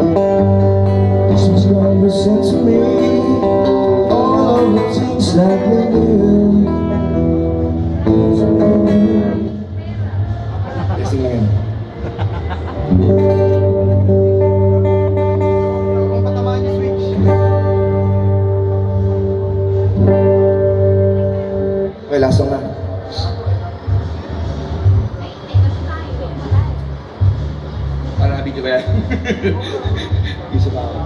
This was never said to me. All of the things that we do. Lasing lang yan. Kung patamaan niya switch. Okay, last song na. Para video ba yan? Isa pa ako.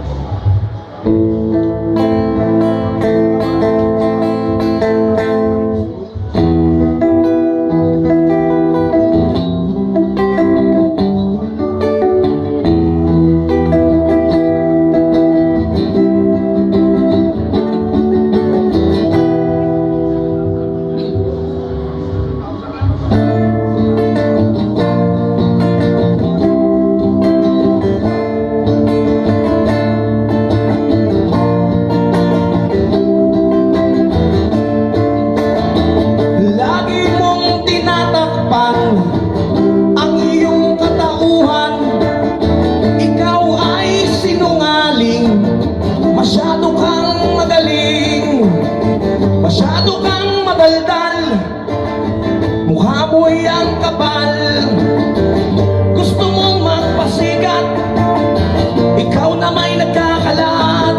Ang iyong katauhan, ikaw ay sinungaling. Masyado kang magaling, masyado kang madaldal. Mukha mo'y ang kapal. Gusto mong magpasikat, ikaw na may nagkakalat.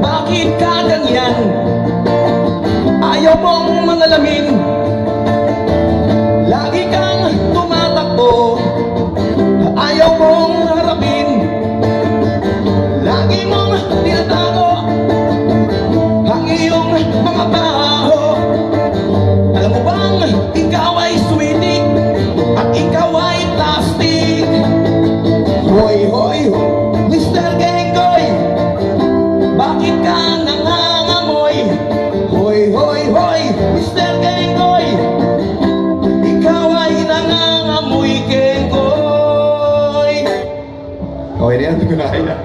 Bakit ka ganyan? Ayaw mong mangalamin. Lagi kang tumatakbo, ayaw mong harapin. Lagi mong tinatago ang iyong mga baho. Alam mo bang ikaw ay sweetie at ikaw ay plastic? Hoy, hoy, Mr. Genggoy, bakit ka nangangamoy? Hoy, hoy, hoy, Mr. Genggoy, nangangamoy Genggoy. Okay na yan, hindi ko na kaya.